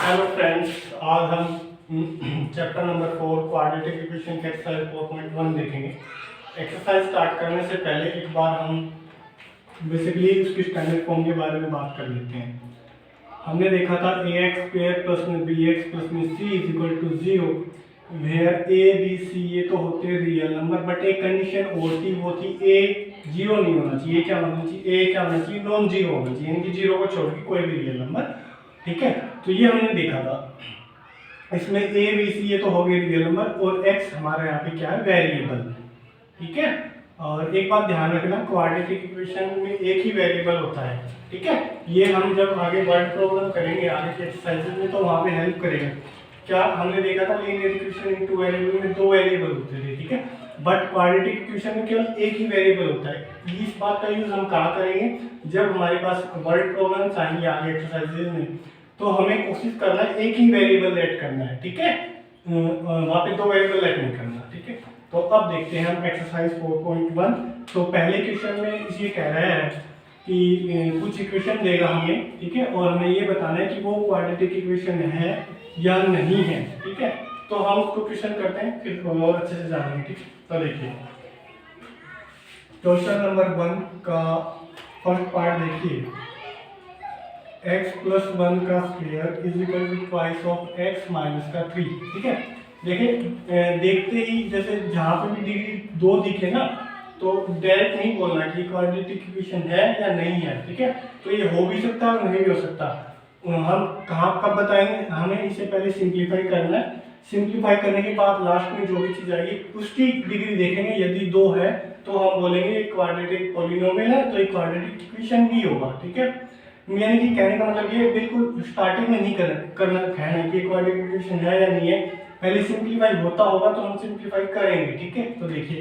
Hello friends, आज हम chapter number 4 quadratic equation के एक्सरसाइज 4.1 देखेंगे। एक्सरसाइज स्टार्ट करने से पहले एक बार हम बेसिकली उसकी स्टैंडर्ड फॉर्म के बारे में बात कर लेते हैं। हमने देखा था ax² प्लस में bx प्लस में c is equal to 0 where a b c ये तो होते रियल नंबर, बट एक कंडीशन और थी, वो थी a 0 नहीं होना चाहिए। क्या होना चाहिए? a क्या होना चाहिए? नॉन जीरो होना चाहिए, यानी कि 0 को छोड़ के कोई भी रियल नंबर। ठीक है, तो ये हमने देखा था। इसमें ए बी सी ये तो हो गए रियल नंबर और एक्स हमारा यहाँ पे क्या है? वेरिएबल। ठीक है, और एक बात ध्यान रखना, क्वाड्रेटिक इक्वेशन में एक ही वेरिएबल होता है। ठीक है, ये हम जब आगे वर्ड प्रॉब्लम करेंगे आगे के एक्सरसाइजेज में तो वहां पे हेल्प करेगा। क्या हमने देखा था linear equation in two variable में दो वेरिएबल होते थे। ठीक है, बट क्वाड्रेटिक इक्वेशन में केवल एक ही वेरिएबल होता है। इस बात का यूज हम कहाँ करेंगे? जब हमारे पास वर्ड प्रॉब्लम्स आएंगे आगे एक्सरसाइजेज में, तो हमें कोशिश करना है एक ही वेरिएबल ऐड करना है। ठीक है, वहां पे दो वेरिएबल ऐड नहीं करना। ठीक है, तो अब देखते हैं हम एक्सरसाइज 4.1। तो पहले क्वेश्चन में ये कह रहा है कि कुछ इक्वेशन देगा हमें। ठीक है, और हमें ये बताना है कि वो क्वाड्रेटिक इक्वेशन है या नहीं है। ठीक है, तो हम उसको क्वेश्चन करते हैं, फिर और अच्छे से जानेंगे। ठीक, तो देखिए क्वेश्चन नंबर 1 का फर्स्ट पार्ट देखिए, x प्लस 1 का square is equal to twice of x minus का 3। ठीक है, देखिए देखते ही जैसे जहाँ पे भी डिग्री 2 दिखे ना, तो डायरेक्ट नहीं बोलना कि क्वाड्रेटिक इक्वेशन है या नहीं है। ठीक है, तो ये हो भी सकता है और नहीं भी हो सकता। हम कहाँ कब बताएंगे? हमें इसे पहले सिंप्लीफाई करना है। सिंप्लीफाई करने के बाद लास्ट में जो भी चीज आएगी उसकी डिग्री देखेंगे। यदि 2 है तो हम बोलेंगे क्वाड्रेटिक पॉलिनोमियल है, तो एक क्वाड्रेटिक इक्वेशन भी होगा। ठीक है, यानी कि कहने का मतलब ये बिल्कुल स्टार्टिंग में नहीं करना कहना कि क्वाड्रेटिक इक्वेशन है या नहीं है, पहले सिंप्लीफाई होता होगा तो हम सिंप्लीफाई करेंगे। ठीक है, तो देखिए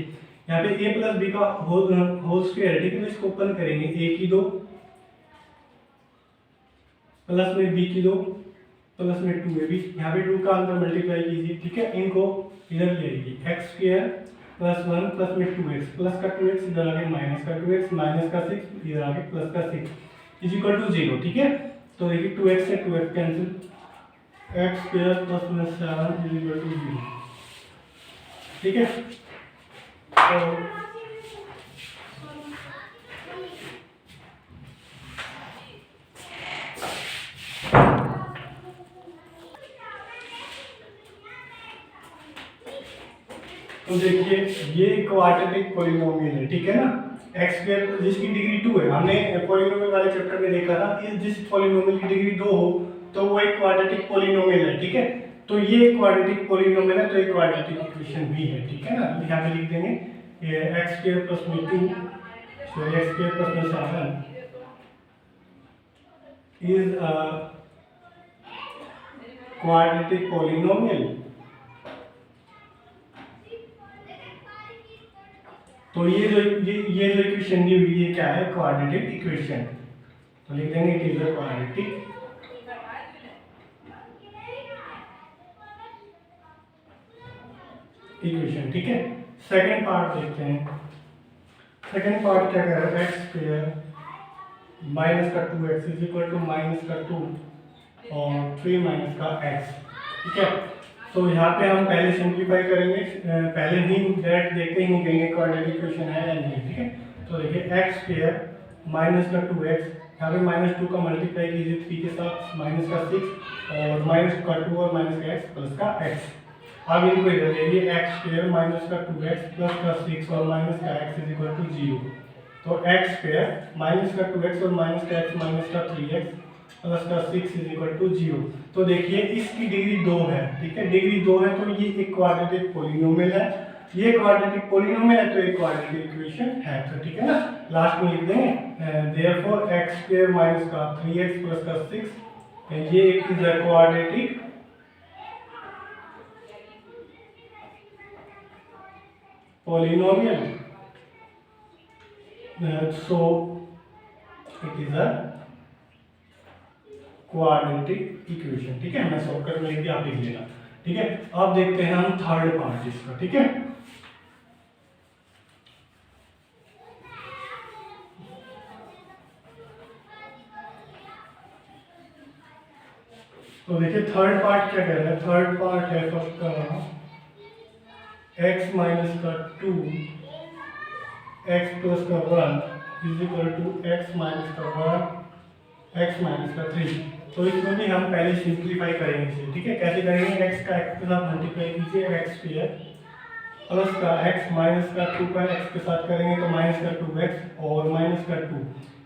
यहाँ पे a प्लस बी का होल स्क्वायर है। ठीक है, तो इसको ओपन करेंगे, a की 2 प्लस में b की 2 प्लस में 2ab, यहाँ पे 2 का अंदर मल्टीप्लाई कीजिए। ठीक है, इनको इधर ले लीजिए, x स्क्वायर प्लस 1 प्लस में 2x प्लस का 2x इधर आगे माइनस का 2x माइनस का 6 इधर आगे प्लस का 6 इज इक्वल टू 0। ठीक है, तो देखिए 2x से 2x cancel, x square plus में 7 इज इक्वल टू 0। ठीक है, तो देखिए ये क्वाड्रेटिक पॉलिनोमियल है। ठीक है ना, x स्क्वायर जिसकी डिग्री 2 है, हमने पॉलिनोमियल वाले चैप्टर में देखा था, इस जिस पॉलिनोमियल की डिग्री 2 हो तो वो एक क्वाड्रेटिक पॉलिनोमियल है। ठीक है, तो ये क्वाड्रेटिक पॉलिनोमियल है, तो एक क्वाड्रेटिक इक्वेशन भी है। ठीक है ना, यहाँ पे लिख देंगे ये x स्क्वायर प्लस में 2 सॉरी x स्क्वायर प्लस में 7 इज अ क्वाड्रेटिक पॉलिनोमियल। तो ये जो इक्वेशन दी हुई है क्या है? Quadratic equation. तो लिख देंगे it is a quadratic equation. ठीक है, सेकंड पार्ट देखते हैं। सेकंड पार्ट क्या कह रहा है? x स्क्वायर माइनस का 2x is equal to minus का 2 और 3 माइनस का x। ठीक है, तो यहाँ पे हम पहले सिंप्लीफाई करेंगे, पहले ही डायरेक्ट देखते ही नहीं कहेंगे क्वाड्रेटिक इक्वेशन है या नहीं। ठीक है, तो देखिए x स्क्वायर माइनस का 2x, यहाँ पे माइनस 2 का मल्टीप्लाई कीजिए 3 के साथ, माइनस का 6 और माइनस का 2 और माइनस का x प्लस का x। अब इनको इधर ले लीजिए, x स्क्वायर माइनस का 2x प्लस का 6 और माइनस का x इज इक्वल टू 0। तो x स्क्वायर माइनस का 2x और माइनस का x माइनस का 3x प्लस का 6 इज इक्वल टू 0। तो देखिए इसकी डिग्री 2 है। ठीक है, डिग्री 2 है तो ये एक क्वाड्रेटिक पॉलिनोमियल है। ये क्वाड्रेटिक पॉलिनोमियल है तो एक क्वाड्रेटिक इक्वेशन है। तो ठीक है ना, लास्ट में लिख देंगे देयरफॉर x स्क्वायर माइनस का 3x प्लस का 6 ये is a quadratic polynomial, so it is a quadratic equation। ठीक है, मैं शॉर्टकट में लिख दिया, आप लिख लेना। ठीक है, अब देखते हैं हम थर्ड पार्ट इसका। ठीक है, तो देखिए थर्ड पार्ट क्या कह रहा है, थर्ड पार्ट है फर्स्ट का x माइनस का 2 x प्लस का 1 is equal to x minus का 1 x माइनस का 3। तो इसमें भी हम पहले सिंप्लीफाई करेंगे इसे, ठीक है। कैसे करेंगे, x का x के साथ मल्टीप्लाई कीजिए, x स्क्वायर प्लस का x माइनस का 2 का x के साथ करेंगे तो माइनस का 2x और माइनस का 2,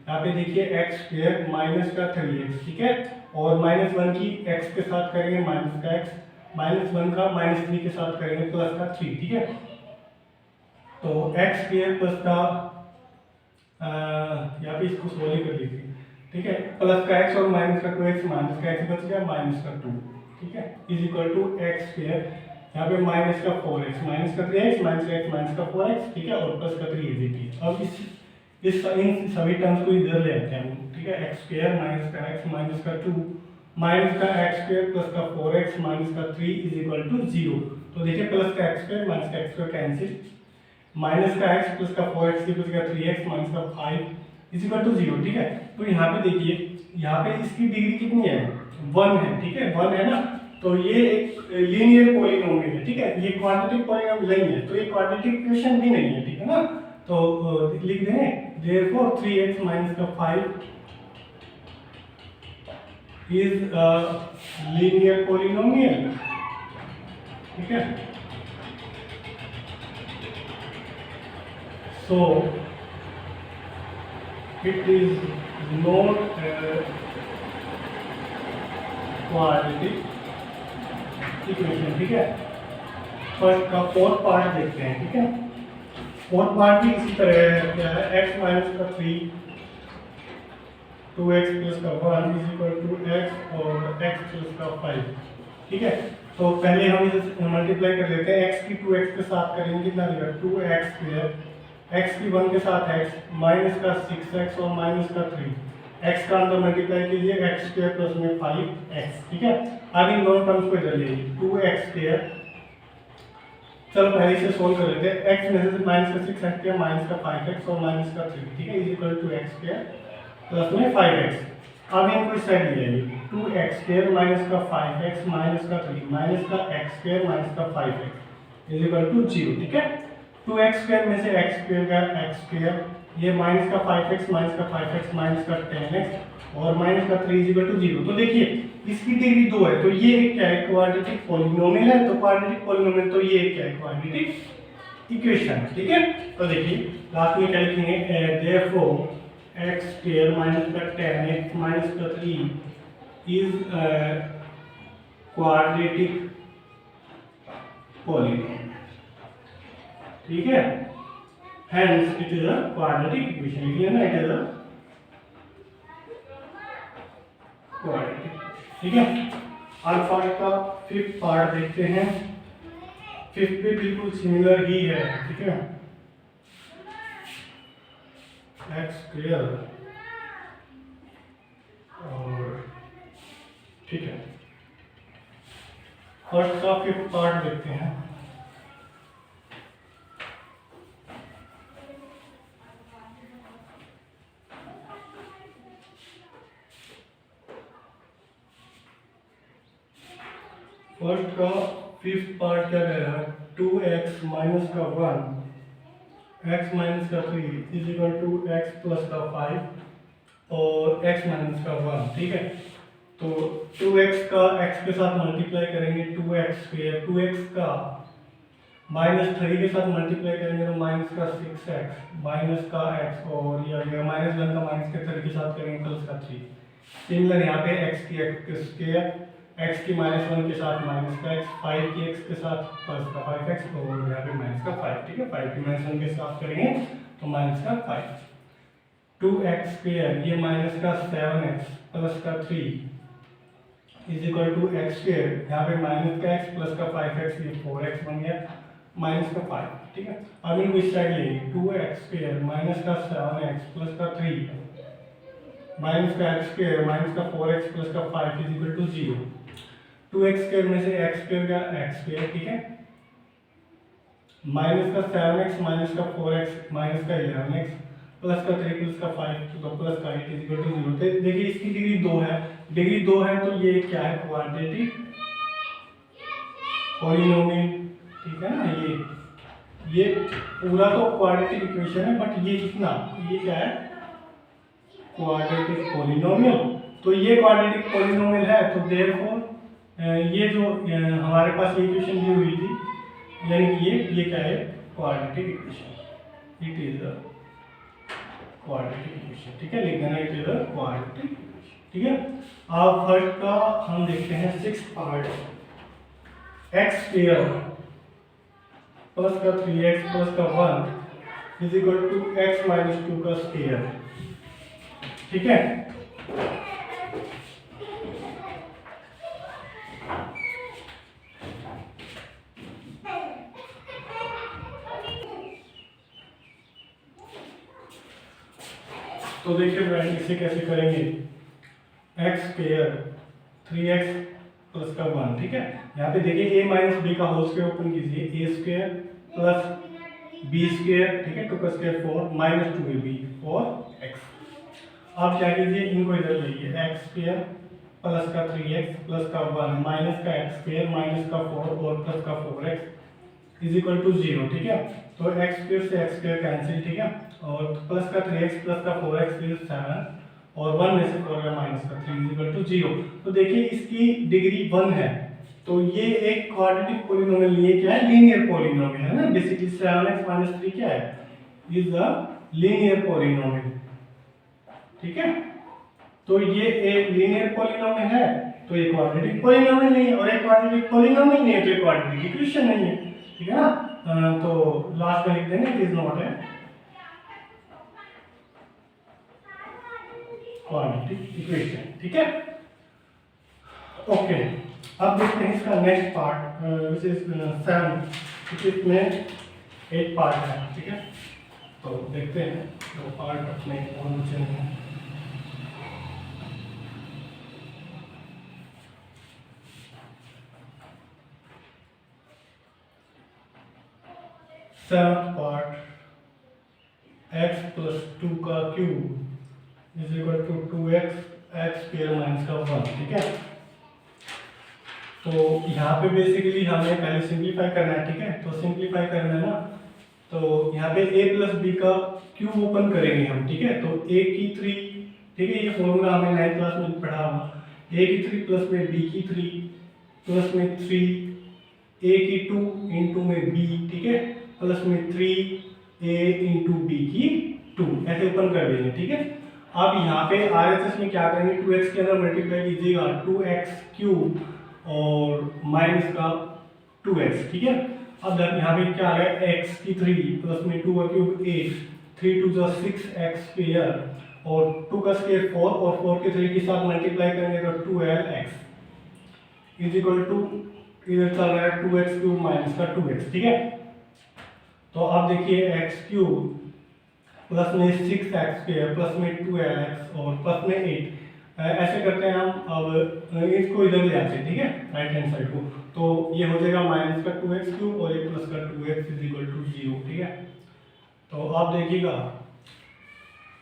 यहाँ पे देखिए x स्क्वायर माइनस का 3x, ठीक है। और माइनस 1 की x के साथ करेंगे माइनस का x, माइनस 1 का माइनस 3 के साथ करेंगे प्लस का 3, ठीक है। तो x स्क्वायर प्लस का यहाँ पे इसको सोल्व कर लीजिए, ठीक है। प्लस का x और माइनस का 2x, माइनस का x बच गया माइनस का 2, ठीक है, is equal to x square, यहाँ पे माइनस का 4x, माइनस का 3x, माइनस का x, माइनस का 4x, ठीक है, और प्लस का 3 इज। अब इन सभी टर्म्स को इधर ले आते हैं, ठीक है। x स्क्वायर माइनस का x माइनस का 2 माइनस का x स्क्वायर प्लस का 4x माइनस का 3 इज इक्वल टू 0। तो देखिए प्लस का x स्क्वायर माइनस का x स्क्वायर कैंसिल, माइनस का x प्लस का 4x प्लस का 3x माइनस का 5 इज इक्वल टू 0, ठीक है। तो यहाँ पे देखिए, यहाँ पे इसकी डिग्री कितनी है, 1 है, ठीक है, 1 है ना। तो ये एक लीनियर पॉलीनोमियल है, ठीक है, ये क्वाड्रेटिक पॉलीनोमियल नहीं है, तो ये क्वाड्रेटिक इक्वेशन भी नहीं है, ठीक है ना। तो लिख दें therefore 3x minus का 5 is a linear polynomial, ठीक है। So it is not a quadratic equation, ठीक है। फर्स्ट का फोर्थ पार्ट देखते हैं, ठीक है। फोर्थ पार्ट भी इसी तरह है, क्या है, x माइनस का 3 2x प्लस का 1 इज इक्वल टू x और x प्लस का 5, ठीक है। तो पहले हम इसे मल्टीप्लाई कर लेते हैं, x की 2x के साथ करेंगे कितना देगा 2x स्क्वायर, x की 1 के साथ x माइनस का 6x और माइनस का 3, x का अंदर मल्टीप्लाई कीजिए x स्क्वायर प्लस में 5x, ठीक है। अब इन दोनों टर्म्स को इधर ले लीजिए 2x स्क्वायर, चलो पहले इसे सोल्व कर लेते हैं। x में से माइनस का 6 हट गया, माइनस का 5x और माइनस का 3, ठीक है, is equal to x square plus में 5x। अब इनको इस साइड ले आइए 2x स्क्वायर माइनस का 5x माइनस का 3 माइनस का x स्क्वायर माइनस का 5x इज इक्वल टू 0, ठीक है। 2x स्क्वायर में से x स्क्वायर का x स्क्वायर, ये माइनस का 5x माइनस का 5x माइनस का 10x और माइनस का 3 इज इक्वल टू 0। तो देखिए इसकी डिग्री 2 है, तो ये क्या है, क्वाड्रेटिक पॉलीनोमियल है। तो क्वाड्रेटिक पॉलीनोमियल तो ये क्या है, क्वाड्रेटिक इक्वेशन, ठीक है। तो देखिए लास्ट में क्या लिखेंगे, देयरफॉर x स्क्वायर माइनस का 10x माइनस का 3 इज क्वाड्रेटिक पॉलीनोमियल, ठीक है। Hence it is a quadratic equation, लिख लेना, इट इज अ क्वाड्रेटिक, ठीक है। अल्फा का फिफ्थ पार्ट देखते हैं, फिफ्थ भी बिल्कुल सिमिलर ही है, ठीक है। x स्क्वायर और ठीक है, फर्स्ट का फिफ्थ पार्ट देखते हैं। फर्स्ट का फिफ्थ पार्ट क्या कह रहा है, 2x माइनस का 1 x माइनस का 3 is equal to x plus का 5 और x माइनस का 1, ठीक है। तो 2x का x के साथ मल्टीप्लाई करेंगे 2x स्क्वायर, 2x का माइनस 3 के साथ मल्टीप्लाई करेंगे तो माइनस का 6x माइनस का x और ये आ गया माइनस 1 का माइनस के 3 के साथ करेंगे प्लस का 3। सिमिलर यहाँ पे x की x स्क्वायर, x की माइनस 1 के साथ माइनस का x, 5 की x के साथ प्लस का 5x और यहाँ पे माइनस का 5, ठीक है। 5 की माइनस 1 के साथ करेंगे तो माइनस का 5, 2x स्क्वायर, ये माइनस का 7x प्लस का 3 is equal to x square, यहाँ पे माइनस का x प्लस का 5x, ये 4x बन गया माइनस का 5, ठीक है। अब इनको इस साइड लेंगे 2x स्क्वायर माइनस का 7x प्लस का 3 माइनस का x स्क्वायर माइनस का 4x प्लस का 5 is equal to 0। 2x square में से x स्क्वायर का x स्क्वायर, ठीक है, माइनस का 7x माइनस का 4x माइनस का 11x प्लस का 3 प्लस का 5 तो प्लस का 8 इज इक्वल टू 0। देखिए इसकी डिग्री 2 है, डिग्री 2 है तो ये क्या है, क्वाड्रेटिक पॉलिनोमियल, ठीक है ना। ये पूरा तो क्वाड्रेटिक इक्वेशन है, बट ये कितना, ये क्या है, क्वाड्रेटिक पॉलिनोमियल। तो ये क्वाड्रेटिक पॉलिनोमियल है, तो देयरफॉर ये जो हमारे पास इक्वेशन दी हुई थी, यानी कि ये क्या है, quadratic equation, it is a quadratic equation, ठीक है, लिख देना it is a quadratic equation, ठीक है। अब फर्स्ट का हम देखते हैं 6th part, x square plus का 3x प्लस का 1 is equal to x minus 2 का स्क्वायर, ठीक है। तो देखिए फ्रेंड, इसे कैसे करेंगे, x स्क्वायर 3x प्लस का 1, ठीक है। यहाँ पे देखिए a माइनस बी का होल स्क्वायर ओपन कीजिए, a square plus b square, ठीक है, 2 का स्क्वायर 4 माइनस 2ab और x। अब क्या कीजिए, इनको इधर लाइए, x स्क्वायर प्लस का 3x प्लस का 1 माइनस का x स्क्वायर माइनस का 4 और प्लस का 4x इज इक्वल टू 0, ठीक है। तो x स्क्वायर से x स्क्वायर कैंसिल, ठीक है, और प्लस का 3x प्लस का 4x इज 7 और 1 में से 4 का माइनस का 3 इज इक्वल टू 0। तो देखिए इसकी डिग्री 1 है, तो ये एक क्वाड्रेटिक पॉलिनोमियल, ये क्या है, लीनियर पॉलिनोमियल है ना। बेसिकली 7x माइनस 3 क्या है, इज अ लीनियर पॉलिनोमियल, ठीक है। तो ये एक लीनियर पॉलिनोमियल है, तो ये क्वाड्रेटिक पॉलिनोमियल नहीं है, और एक क्वाड्रेटिक पॉलिनोमियल नहीं है तो ये क्वाड्रेटिक इक्वेशन नहीं है, ठीक है ना। तो लास्ट में लिख देंगे it is not a quadratic equation, ठीक है। ओके, अब देखते हैं इसका नेक्स्ट पार्ट विच इज 7, इसमें 8 पार्ट है, ठीक है। तो देखते हैं वो पार्ट अपने कौन से हैं। सेवंथ पार्ट, x प्लस 2 का cube is equal to 2x x square minus का 1, ठीक है। तो यहाँ पे बेसिकली हमें पहले सिंप्लीफाई करना है, ठीक है। तो सिंप्लीफाई करना है ना, तो यहाँ पे a प्लस बी का क्यूब ओपन करेंगे हम, ठीक है। तो a की 3, ठीक है, ये फॉर्मूला हमें 9th क्लास में पढ़ा हुआ, a की 3 प्लस में b की 3 प्लस में 3 a की 2 इंटू में b, ठीक है, प्लस में 3a इंटू b की 2, ऐसे ओपन कर देंगे, ठीक है। अब यहाँ पे RHS में क्या करेंगे, 2x के अंदर मल्टीप्लाई कीजिएगा 2x क्यूब और माइनस का 2x, ठीक है। अब यहाँ पे क्या आ गया, x की 3 प्लस में 2 का cube 8, 3 to the 6x square और 2 का स्क्वायर 4 और 4 के 3 के साथ मल्टीप्लाई करेंगे तो 12x इज इक्वल टू, इधर चल रहा है 2x क्यूब माइनस का 2x, ठीक है। तो अब देखिए x क्यूब प्लस में 6x स्क्वायर प्लस में 12x और प्लस में 8, ऐसे करते हैं हम। अब इसको इधर ले आते हैं, ठीक है, राइट हैंड साइड को, तो ये हो जाएगा माइनस का 2x क्यूब और ये प्लस का 2x इज इक्वल टू 0, ठीक है। तो आप देखिएगा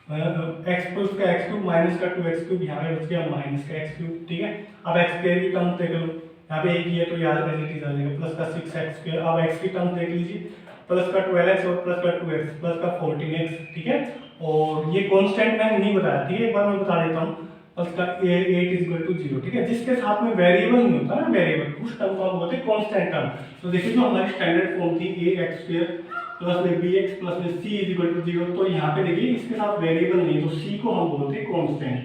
x प्लस का x क्यूब माइनस का 2x क्यूब, यहाँ पे बच गया माइनस का x क्यूब, ठीक है। अब x स्क्वायर की टर्म देख लो, यहाँ पे एक ही है तो याद एज इट इज आ जाएगा, प्लस का 6x स्क्वायर। अब x की टर्म देख लीजिए, प्लस का 12x और प्लस का 2x प्लस का 14x, ठीक है। और ये कांस्टेंट मैंने नहीं बताया, ठीक है, एक बार मैं बता देता हूँ, प्लस का 8 इज इक्वल टू 0, ठीक है। जिसके साथ में वेरिएबल नहीं होता ना, वेरिएबल उस टर्म को हम बोलते हैं कांस्टेंट टर्म। तो देखिए जो हमारी स्टैंडर्ड फॉर्म थी ax स्क्वायर प्लस में bx प्लस में c इज इक्वल टू 0, तो यहाँ पे देखिए इसके साथ वेरिएबल नहीं, तो c को हम बोलते हैं कांस्टेंट,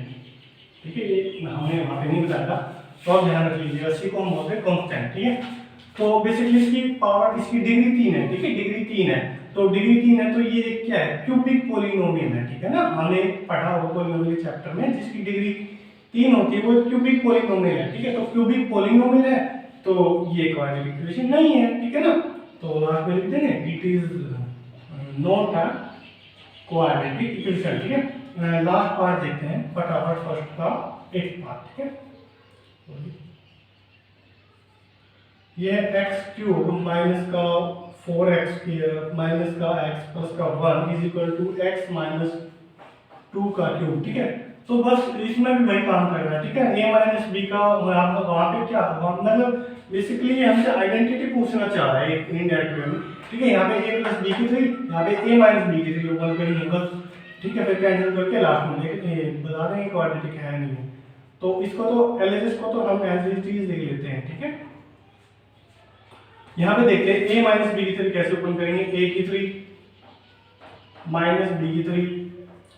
ठीक है। ये हमने वहाँ पे नहीं बताया था, तो आप ध्यान रख लीजिएगा, c को हम बोलते हैं कांस्टेंट, ठीक है। तो बेसिकली इसकी पावर, इसकी डिग्री 3 है, ठीक है, डिग्री 3 है। तो डिग्री 3 है तो ये एक क्या है, क्यूबिक पॉलिनोमियल है, ठीक है ना। हमने पढ़ा वो पॉलिनोमियल चैप्टर में, जिसकी डिग्री 3 होती है वो क्यूबिक पॉलिनोमियल है, ठीक है। तो क्यूबिक पॉलिनोमियल है तो ये क्वाड्रेटिक इक्वेशन नहीं है, ठीक है ना। तो लास्ट में लिख देंगे it is not a quadratic equation, ठीक है। लास्ट पार्ट देखते हैं फटाफट, फर्स्ट का 8 पार्ट, ठीक है। ये x क्यूब माइनस का 4x स्क्वायर माइनस का x प्लस का 1 is equal to x minus 2 का क्यूब, ठीक है। तो बस इसमें भी वही काम कर रहा है, ठीक है। a माइनस बी का वहाँ पे क्या मतलब बेसिकली हमसे आइडेंटिटी पूछना चाह रहा है एक इनडायरेक्ट वे में, ठीक है। यहाँ पे a प्लस बी की थ्री, यहाँ पे a माइनस बी की थ्री ओपन करेंगे बस, ठीक है। फिर कैंसिल करके लास्ट में बता देंगे क्वाड्रेटिक है नहीं है। तो इसको तो एलएचएस को तो हम ऐसे ही चीज देख लेते हैं, ठीक है। यहाँ पे देखते हैं a माइनस बी की थ्री कैसे ओपन करेंगे, a की थ्री माइनस बी की थ्री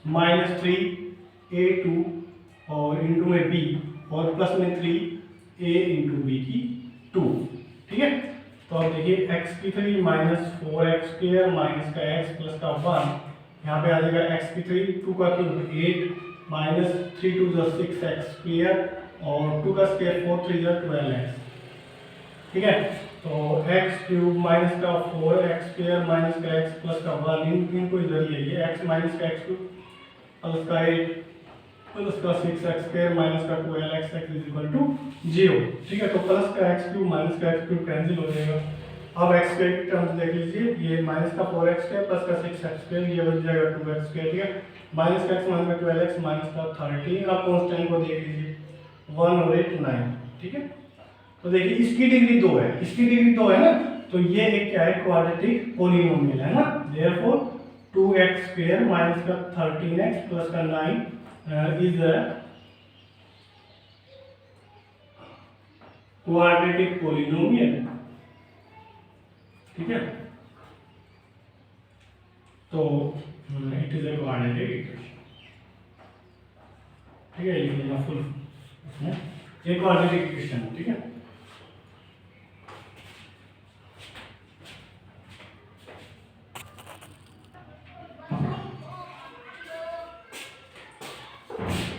माइनस थ्री a2 और इंटू में b और प्लस में 3 a इंटू बी की 2, ठीक है। तो अब देखिए x की three minus 4x square minus का x प्लस का 1, यहाँ पे आ जाएगा x की थ्री 2 का क्यूब 8 माइनस 3 2 6x स्क्वायर और 2 का स्क्वायर 4 3 12x, ठीक है। तो x क्यूब माइनस का 4x स्क्वायर माइनस का x प्लस का 1 इनको इधर ले लिए, x माइनस का x क्यूब प्लस का 8 प्लस का 6x स्क्वायर माइनस का 12x इज इक्वल टू 0, ठीक है। तो प्लस का x क्यूब माइनस का x क्यूब कैंसिल हो जाएगा। अब x स्क्वायर की टर्म्स देख लीजिए, ये माइनस का 4x स्क्वायर प्लस का 6x स्क्वायर ये बन जाएगा 2x स्क्वायर, ठीक है। माइनस का x माइनस का 12x माइनस का 13, अब कांस्टेंट को देख लीजिए 1 और 8 9, ठीक है। तो देखिए इसकी डिग्री 2 है, इसकी डिग्री 2 है ना, तो ये एक क्या है क्वाड्रेटिक पॉलिनोमियल है ना। देयरफॉर 2x स्क्वायर माइनस का 13x प्लस का 9 इज अ क्वाड्रेटिक पॉलिनोमियल, ठीक है। तो it is a quadratic equation, ठीक है। ये फुल इसमें ये क्वाड्रेटिक इक्वेशन है, ठीक है।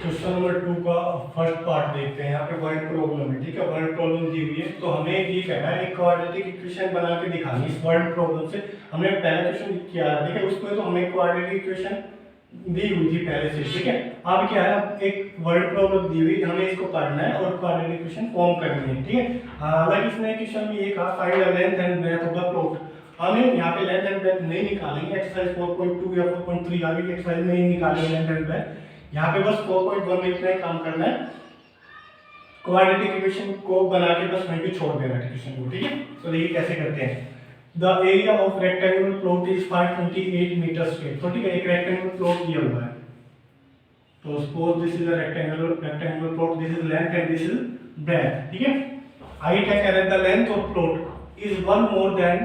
क्वेश्चन नंबर 2 का फर्स्ट पार्ट देखते हैं। यहाँ पे वर्ड प्रॉब्लम है, ठीक है। वर्ड प्रॉब्लम दी हुई है, तो हमें ये कहना है एक क्वाड्रेटिक इक्वेशन बना के दिखानी। इस वर्ड प्रॉब्लम से हमने पहला क्वेश्चन किया है, ठीक है। उसमें तो हमें क्वाड्रेटिक इक्वेशन दी हुई थी पहले से, ठीक है। अब क्या है, एक वर्ड प्रॉब्लम दी हुई, हमें इसको पढ़ना है और क्वाड्रेटिक इक्वेशन फॉर्म करनी है, ठीक है। हालांकि इसमें क्वेश्चन में ये कहा find the length and breadth of the plot, हमें यहाँ पे लेंथ एंड ब्रेड्थ नहीं निकालेंगे, एक्सरसाइज 4.2 या 4.3 आगे की एक्सरसाइज में नहीं निकालेंगे लेंथ एंड ब्रेड्थ। यहाँ पे बस 4.1 में इतना ही काम करना है, क्वाड्रेटिक इक्वेशन को बना के बस वहीं पे छोड़ देना है इक्वेशन को, ठीक है। तो देखिए कैसे करते हैं। The area of rectangular plot is 528 metre square, तो ठीक है। एक रेक्टेंगुलर प्लॉट दिया हुआ है, तो suppose this is a rectangular plot, this is length and this is breadth, ठीक है। आगे क्या कह रहा है, the length of plot is 1 more than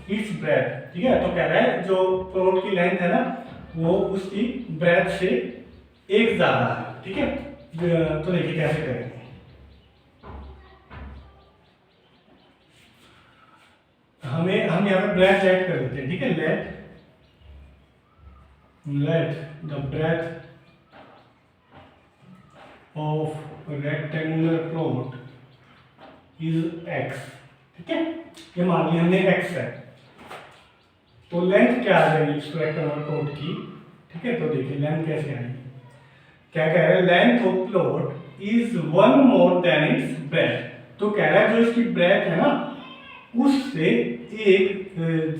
it's breadth, ठीक है। तो कह रहा है जो प्लॉट की लेंथ है ना वो उसकी ब्रेड्थ से एक ज्यादा है, ठीक है। तो देखिए कैसे करेंगे। हम यहाँ पे ब्रेड्थ ऐड कर देते हैं, ठीक है। Let the breadth of rectangular plot is x, ठीक है। ये मान लिया हमने x है, तो लेंथ क्या आ जाएगी इस रेक्टेंगुलर प्लॉट की, ठीक है। तो देखिए लेंथ कैसे आएगी, क्या कह रहा है, length of plot is 1 more than it's breadth. तो कह रहा है जो इसकी ब्रेड्थ है ना उससे एक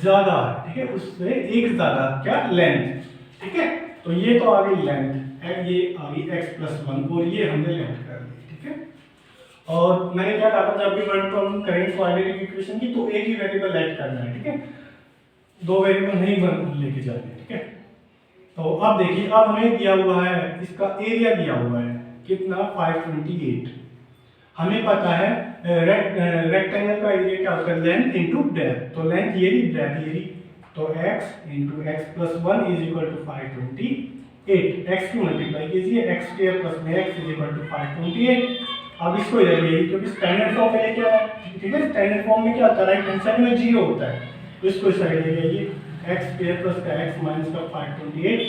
ज्यादा है, ठीक है। उससे एक ज्यादा क्या लेंथ, ठीक है। तो ये तो आ गई लेंथ, ये आ गई x+1 और ये हमने लेंथ कर दी, ठीक है। और मैंने क्या कहा था, जब भी वर्ड प्रॉब्लम करेंगे क्वाड्रेटिक इक्वेशन की तो एक ही वेरिएबल ऐड करना है, ठीक है। दो वेरिएबल नहीं लेके जाने, ठीक है। तो अब देखिए, अब हमें दिया हुआ है इसका एरिया दिया हुआ है कितना 528, हमें पता है रेक्टेंगल का एरिया क्या होता है, लेंथ इनटू ब्रेड्थ। तो लेंथ ये रही, ब्रेड्थ ये रही, तो x into x+1 is equal to 528। x की मल्टीप्लाई कीजिए, x स्क्वायर प्लस में x इज इक्वल टू 528। अब इसको इधर ले, क्योंकि स्टैंडर्ड फॉर्म में क्या है, ठीक है। स्टैंडर्ड फॉर्म में क्या होता है, राइट हैंड साइड में 0 होता है, तो इसको इस साइड ले जाइए, x स्क्वायर प्लस का x माइनस का 528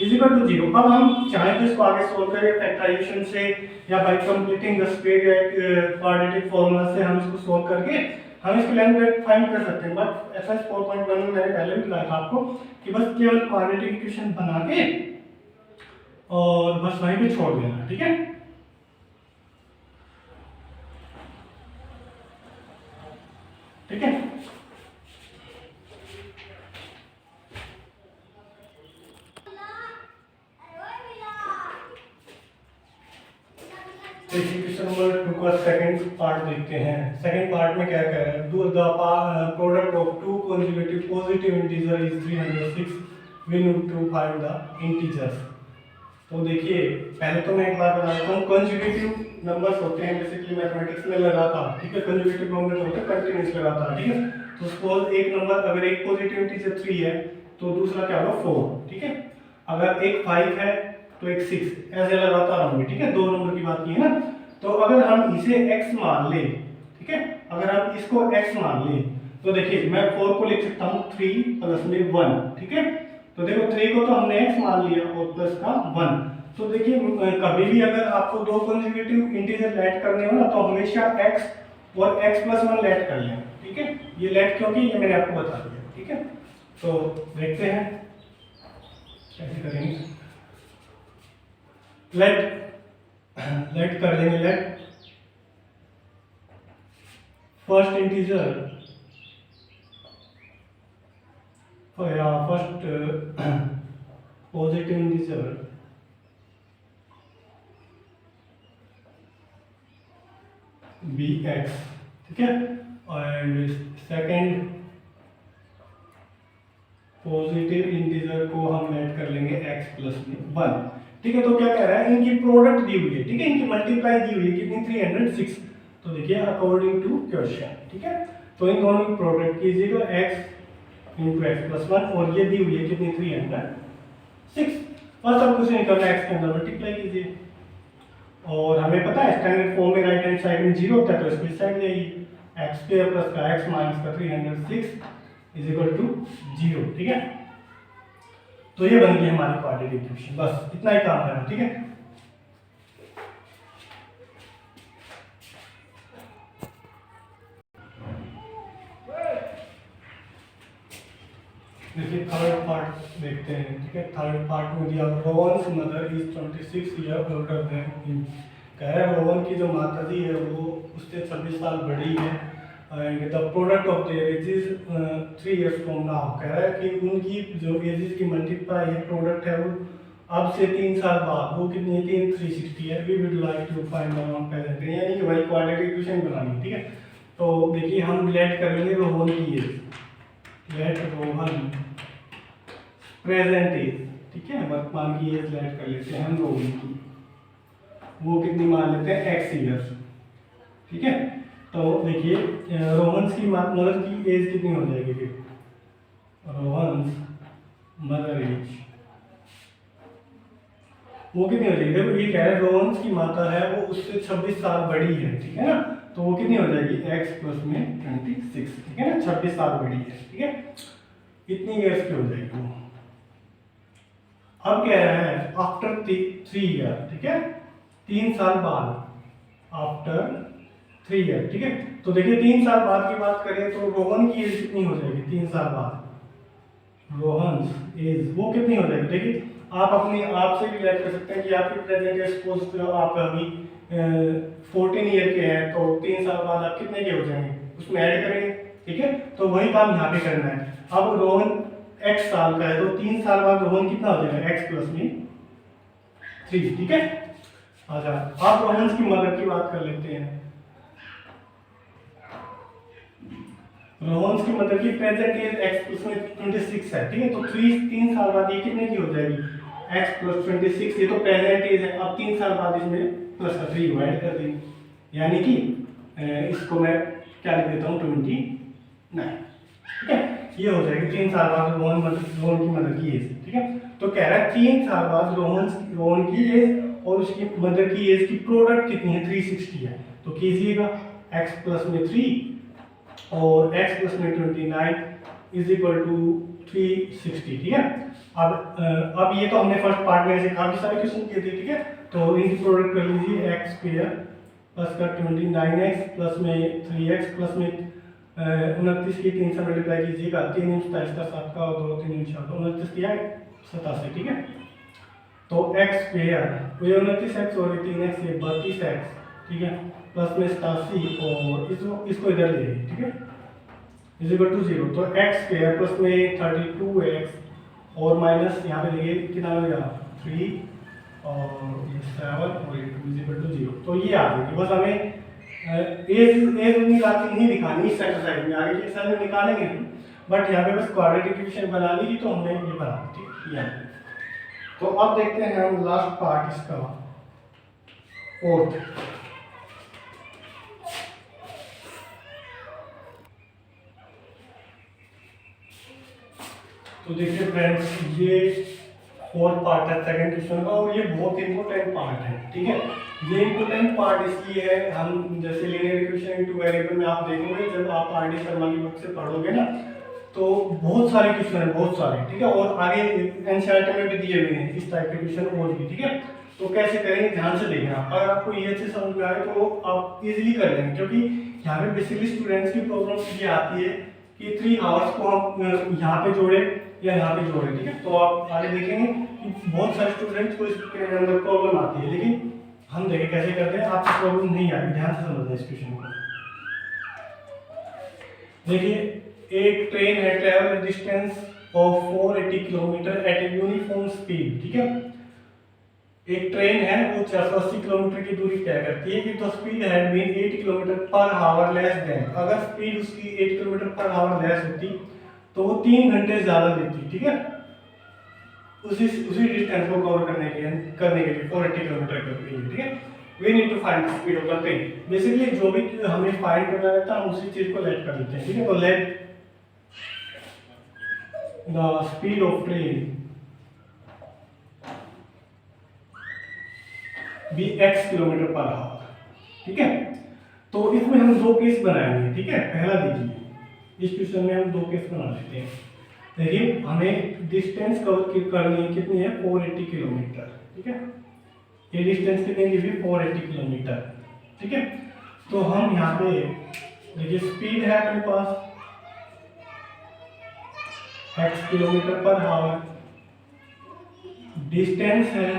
इज इक्वल टू 0। अब हम चाहे तो इसको आगे सोल्व करें फैक्टराइजेशन से या बाय कंप्लीटिंग द स्क्वायर या क्वाड्रेटिक फार्मूला से हम इसको सोल्व करके हम इसकी लेंथ फाइंड कर सकते हैं। बट एक्सरसाइज 4.1 में मैंने पहले भी बताया था आपको कि बस केवल क्वाड्रेटिक इक्वेशन बना के और बस वहीं पे छोड़ देना, ठीक है। ठीक है, देखिए क्वेश्चन नंबर 2 का सेकंड पार्ट देखते हैं। सेकंड पार्ट में क्या कह रहा है, the product of two consecutive positive integer is 306, we need to find the integers. तो देखिए पहले तो मैं एक बार बता देता हूँ, कंसेक्यूटिव नंबर्स होते हैं बेसिकली मैथमेटिक्स में लगातार, ठीक है। कंसेक्यूटिव नंबर होते हैं कंटीन्यूअस लगातार, ठीक है। तो सपोज एक नंबर अगर एक पॉजिटिव इंटीजर 3 है तो दूसरा क्या होगा 4, ठीक है। अगर एक 5 है तो एक 6, ऐसे लगातार होंगे, ठीक है। दो नंबर की बात की है ना। तो अगर हम इसे x मान ले, ठीक है, अगर हम इसको x मान ले तो देखिए मैं 4 को लिख सकता हूँ 3 प्लस में 1, ठीक है। तो देखो 3 को तो हमने x मान लिया और प्लस का 1। तो देखिए कभी भी अगर आपको दो कंसेक्यूटिव इंटीजर ऐड करने हो ना तो हमेशा x और x प्लस 1 ऐड कर लें, ठीक है। ये लेट क्योंकि ये मैंने आपको बता दिया, ठीक है। तो देखते हैं कैसे करेंगे। लेट कर देंगे, let first integer first positive integer bx, ठीक है, एंड सेकंड पॉजिटिव इंटीजर को हम ऐड कर लेंगे x प्लस में 1, ठीक है। तो क्या कह रहा है, इनकी प्रोडक्ट दी हुई है, ठीक है, इनकी मल्टीप्लाई दी हुई है कितनी 306। तो देखिए अकॉर्डिंग टू क्वेश्चन, ठीक है। तो इन दोनों की प्रोडक्ट कीजिएगा x इंटू एक्स प्लस 1 और ये दी हुई है कितनी 306। बस अब कुछ नहीं करना, x के अंदर मल्टीप्लाई कीजिए और हमें पता है स्टैंडर्ड फॉर्म में राइट हैंड साइड में 0 होता है तो इसकी साइड जाएगी, x स्क्वायर प्लस का x माइनस का 306 इज इक्वल टू 0, ठीक है। तो ये बन गई हमारी क्वाड्रेटिक इक्वेशन, बस इतना ही काम करना, ठीक है। देखिए थर्ड पार्ट देखते हैं, ठीक है। थर्ड पार्ट में दिया Rohan's mother is 26 year older than him. कह रहा है रोहन की जो माता जी है वो उससे 26 साल बड़ी है and the product of their age is 3 years from now. कह रहा है कि उनकी जो एजेस की मल्टीप्लाई है प्रोडक्ट है वो अब से 3 साल बाद वो कितनी है 360 है। We would like to find the non present, यानी कि वही क्वाड्रेटिक इक्वेशन बनानी है, ठीक है। तो देखिए हम लेट कर लेंगे रोहन की age, let Rohan present age, ठीक है, वर्तमान की एज लेट कर लेते हैं हम रोहन की, वो कितनी मान लेते हैं x ईयर्स, ठीक है। तो देखिए रोहन की मदर की एज कितनी हो जाएगी फिर, रोहन मदर एज वो कितनी हो जाएगी। देखो ये कह रहे हैं रोहन की माता है वो उससे 26 साल बड़ी है, ठीक है ना। तो वो कितनी हो जाएगी x प्लस में 26, ठीक है ना, 26 साल बड़ी है, ठीक है, इतनी ईयर्स की हो जाएगी वो। अब कह रहा है आफ्टर 3 ईयर, ठीक है, 3 साल बाद, आफ्टर 3 ईयर, ठीक है। तो देखिए 3 साल बाद की बात करें तो रोहन की एज कितनी हो जाएगी 3 साल बाद, रोहन एज वो कितनी हो जाएगी। देखिए आप अपने आप से भी याद कर सकते हैं कि आपकी प्रेजेंट एज सपोज आप अभी 14 ईयर के हैं तो 3 साल बाद आप कितने के हो जाएंगे उसमें ऐड करेंगे, ठीक है। तो वही काम यहाँ पे करना है। अब रोहन x साल का है तो 3 साल बाद रोहन कितना हो जाएगा x प्लस में 3, ठीक है। अच्छा आप रोहन की मदर की बात कर लेते हैं। रोहन की मदर की प्रेजेंट एज x प्लस में 26 है, ठीक है। तो 3 साल बाद ये कितने की हो जाएगी x प्लस 26, ये तो प्रेजेंट एज है। अब 3 साल बाद इसमें प्लस का 3 ऐड कर देंगे, यानी कि इसको मैं क्या लिख देता हूँ 29, ठीक है। ये हो जाएगी 3 साल बाद रोहन की मदर की एज, ठीक है। तो कह रहा है 3 साल बाद रोहन की एज और उसकी मदर की एज की प्रोडक्ट कितनी है 360 है। तो कीजिएगा x प्लस में 3 और x प्लस में 29 इज इक्वल टू 360, ठीक है। अब ये तो हमने फर्स्ट पार्ट में ऐसे काफी सारे क्वेश्चन किए थे, ठीक है। तो इनकी प्रोडक्ट कर लीजिए x स्क्वायर प्लस का 29x प्लस में 3x प्लस में 29 की 3 से मल्टीप्लाई कीजिएगा, 3 इंच था इसका 7 का और 2 3 इंच का, तो 29 किया 87, ठीक है। तो x स्क्वायर ये 29x और 3x ये 32x, ठीक है, प्लस में 87 और इसको इधर ले आइए, ठीक है, इज इक्वल टू 0। तो x स्क्वायर प्लस में 32x और माइनस यहाँ पे देखिए कितना हो गया 3 और ये 7 और ये 2 इज इक्वल टू 0। तो ये आ गई। बस हमें एज निकाल के नहीं दिखानी इस एक्सरसाइज में, आगे की एक्सरसाइज में निकालेंगे हम, बट यहाँ पे बस क्वाड्रेटिक इक्वेशन बनानी थी तो हमने ये बना दी थी यहाँ। तो अब देखते हैं हम लास्ट पार्ट इसका, फोर्थ। तो देखिए फ्रेंड्स, ये फोर्थ पार्ट है सेकंड क्वेश्चन का, और ये बहुत इंपॉर्टेंट पार्ट है, ठीक है। ये इंपॉर्टेंट पार्ट इसलिए है, हम जैसे लीनियर इक्वेशन इनटू वेरिएबल में आप देखोगे, जब आप आर.डी. शर्मा की बुक से पढ़ोगे ना, तो बहुत सारे क्वेश्चन है, बहुत सारे, ठीक है। और आगे एनसीईआरटी में भी दिए हुए हैं इस टाइप के क्वेश्चन और भी, ठीक है। तो कैसे करेंगे ध्यान से देखना, अगर आपको ये अच्छे समझ में आए तो आप इजीली कर लेंगे, क्योंकि यहाँ पे बेसिकली स्टूडेंट्स की प्रॉब्लम ये आती है कि 3 आवर्स को हम यहाँ पे जोड़े या यहाँ पे जोड़े, ठीक है। तो आप आगे देखेंगे कि बहुत सारे स्टूडेंट्स को इसके अंदर प्रॉब्लम आती है, लेकिन हम देखें कैसे करते हैं, आपको प्रॉब्लम नहीं आएगी, ध्यान से समझना इस क्वेश्चन को। देखिए, एक ट्रेन है travel distance of 480 kilometre at a uniform speed, ठीक है। एक ट्रेन है वो 480 किलोमीटर की दूरी तय करती है, कि तो speed had been 8 kilometre per hour less than, अगर स्पीड उसकी 8 किलोमीटर पर आवर लेस होती तो वो 3 घंटे ज्यादा लेती, ठीक है, उसी डिस्टेंस को कवर करने के लिए 480 किलोमीटर के लिए, ठीक है। We need to find speed of the train. Basically जो भी हमें फाइंड करना रहता है हम उसी चीज को लेट कर देते हैं, ठीक है। तो let the speed of train be x kilometre per hour, ठीक है। तो इसमें हम 2 केस बनाएंगे, ठीक है। पहला देखिए, इस क्वेश्चन में हम 2 केस बना लेते हैं। देखिए, हमें डिस्टेंस कवर करनी है, कितनी है, 480 किलोमीटर, ठीक है। ये डिस्टेंस कितनी दी हुई, 480 किलोमीटर, ठीक है। तो हम यहाँ पे देखिए, स्पीड है अपने पास x kilometre per our, distance है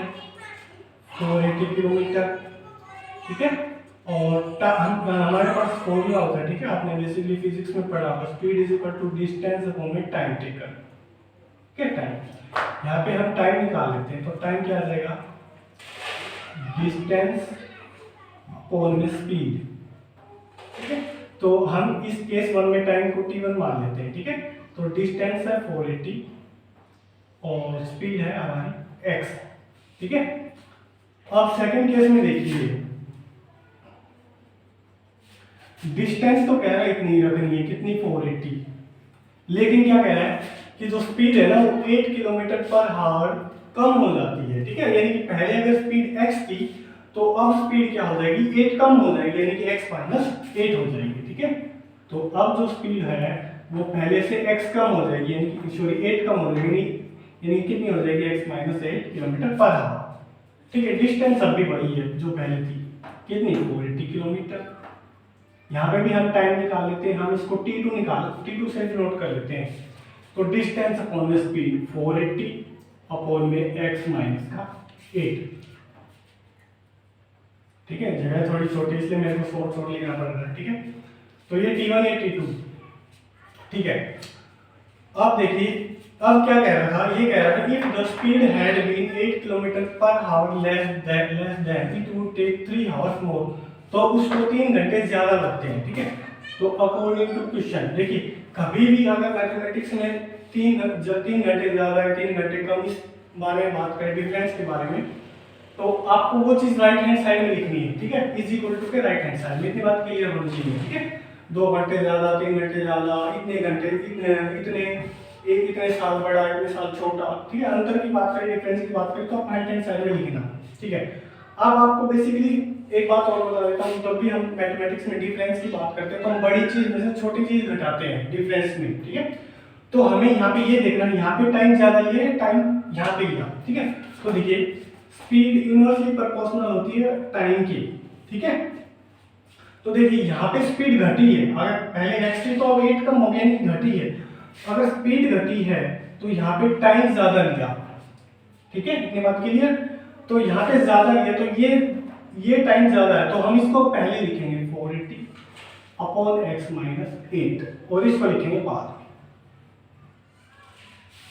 480 किलोमीटर, ठीक है। और हमारे पास फॉर्मूला होता है, ठीक है, आपने बेसिकली फिजिक्स में पढ़ा होगा, speed is equal to distance upon में टाइम टेकन, ठीक है। टाइम यहाँ पे हम टाइम निकाल लेते हैं, तो टाइम क्या आ जाएगा, डिस्टेंस अपॉन में स्पीड, ठीक है। तो हम इस केस 1 में टाइम को t1 मान लेते हैं, ठीक है। तो डिस्टेंस है 480 और स्पीड है हमारी x, ठीक है। अब सेकंड केस में देखिए, डिस्टेंस तो कह रहा है इतनी रखनी है, कितनी, 480, लेकिन क्या कह रहा है कि जो स्पीड है ना वो 8 किलोमीटर पर आवर कम हो जाती है, ठीक है। यानी कि पहले अगर स्पीड x थी तो अब स्पीड क्या हो जाएगी, 8 कम हो जाएगी, यानी कि x माइनस 8 हो जाएगी, ठीक है। तो अब जो स्पीड है वो पहले से x कम हो जाएगी, यानी कि सॉरी 8 कम हो जाएगी, यानी कितनी हो जाएगी, x minus 8 kilometre per hour, ठीक है। डिस्टेंस अब भी वही है जो पहले थी, कितनी, 480 किलोमीटर। यहाँ पे भी हम टाइम निकाल लेते हैं, हम इसको t2 से नोट कर लेते हैं। तो डिस्टेंस अपॉन में स्पीड 480 अपॉन में x माइनस का 8, ठीक है। जगह थोड़ी छोटी इसलिए मेरे को शॉर्ट लिखना पड़ रहा है, ठीक है। तो ये t1 ये t2, ठीक है। अब देखिए, अब क्या कह रहा था, ये कह रहा था if the speed had been 8 kilometre per hour less than it would take 3 hours more, तो उसको 3 घंटे ज्यादा लगते हैं, ठीक है। तो अकॉर्डिंग टू क्वेश्चन, देखिए कभी भी अगर मैथमेटिक्स में 3 घंटे ज्यादा है 3 घंटे कम, इस बारे में बात करें डिफरेंस के बारे में, तो आपको वो चीज राइट हैंड साइड में लिखनी है, ठीक है। इज इक्वल टू के राइट हैंड साइड में, इतनी बात क्लियर होनी चाहिए, ठीक है। 2 घंटे ज्यादा 3 घंटे ज्यादा, इतने घंटे इतने साल बड़ा इतने साल छोटा, ठीक है। अंतर की बात करें, डिफरेंस की बात करें तो आप राइट हैंड साइड में लिखना, ठीक है। अब आपको बेसिकली एक बात और बता देता हूँ, जब भी हम मैथमेटिक्स में डिफरेंस की बात करते हैं तो हम बड़ी चीज में से छोटी चीज घटाते हैं डिफरेंस में, ठीक है। तो हमें यहाँ पे ये देखना है, यहाँ पे टाइम ज्यादा लिया है, टाइम यहाँ पे लिया, ठीक है। तो देखिए, स्पीड इनवर्सली प्रोपोर्शनल होती है टाइम की, ठीक है। तो देखिए यहाँ पे स्पीड घटी है, अगर पहले x थी तो अब 8 कम हो गया, नहीं घटी है। अगर स्पीड घटी है तो यहाँ पे टाइम ज्यादा लिया, ठीक है, इतनी बात क्लियर। तो यहाँ पे ज्यादा लिया तो ये टाइम ज्यादा है, तो हम इसको पहले लिखेंगे 480 अपॉन x माइनस 8 और इसको लिखेंगे बाद में,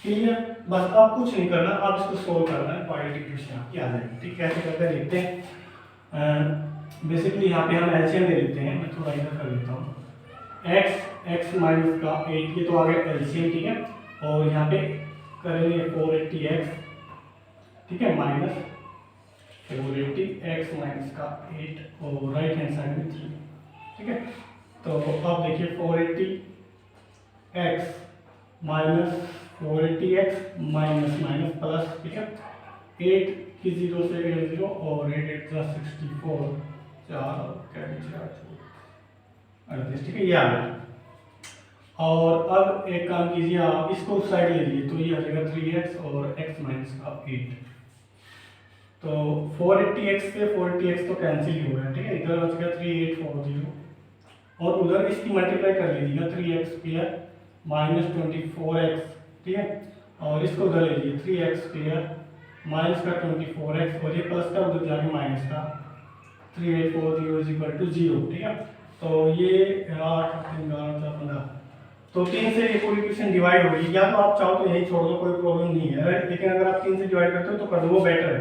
क्लियर। बस अब कुछ नहीं करना, अब इसको सोल्व करना है, क्वाड्रेटिक इक्वेशन आपकी आ जाएगी। ठीक, कैसे करते हैं देखते हैं। बेसिकली यहाँ पे हम एलसीएम ले लेते हैं, मैं थोड़ा इधर कर लेता हूँ। x माइनस का 8, ये तो आ गया एलसीएम, ठीक है। और यहाँ पे करेंगे 480x, ठीक है, माइनस 480x माइनस का 8 और राइट हैंड साइड में 3, ठीक है। तो अब देखिए 480x minus 480x minus minus plus, ठीक है, 8 की 0 से 8 0 और 8 8 64, 4 38, ठीक है, ये आ गया। और अब एक काम कीजिए, आप इसको उस साइड ले लीजिए, तो ये आ जाएगा 3x और x माइनस का 8। तो 480x से 480x तो कैंसिल ही हो गया, ठीक है, इधर बच गया 3840 और उधर इसकी मल्टीप्लाई कर लीजिएगा 3x स्क्वायर माइनस 24x, ठीक है, और इसको उधर ले लीजिए 3x स्क्वायर माइनस का 24x और ये प्लस का उधर जाके माइनस का 3840 इक्वल टू 0, ठीक है। तो ये 8 3 11 15, तो 3 से ये पूरी इक्वेशन डिवाइड होगी, या तो आप चाहो तो यही छोड़ दो, कोई प्रॉब्लम नहीं है, लेकिन अगर आप 3 से डिवाइड करते हो तो कर दो, वो बेटर है,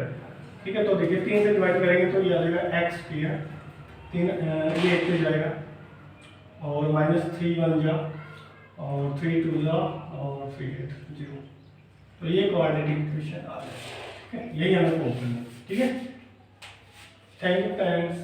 ठीक है। तो देखिए 3 से डिवाइड करेंगे तो ये आ जाएगा x स्क्वायर, 3 ये 1 पे जाएगा और माइनस 3 1 जा और 3 2 जा और 3 8 0, तो ये क्वाड्रेटिक इक्वेशन आ जाएगा, ठीक है। यही हमें प्रूव करना है, ठीक है। Thank you, thanks.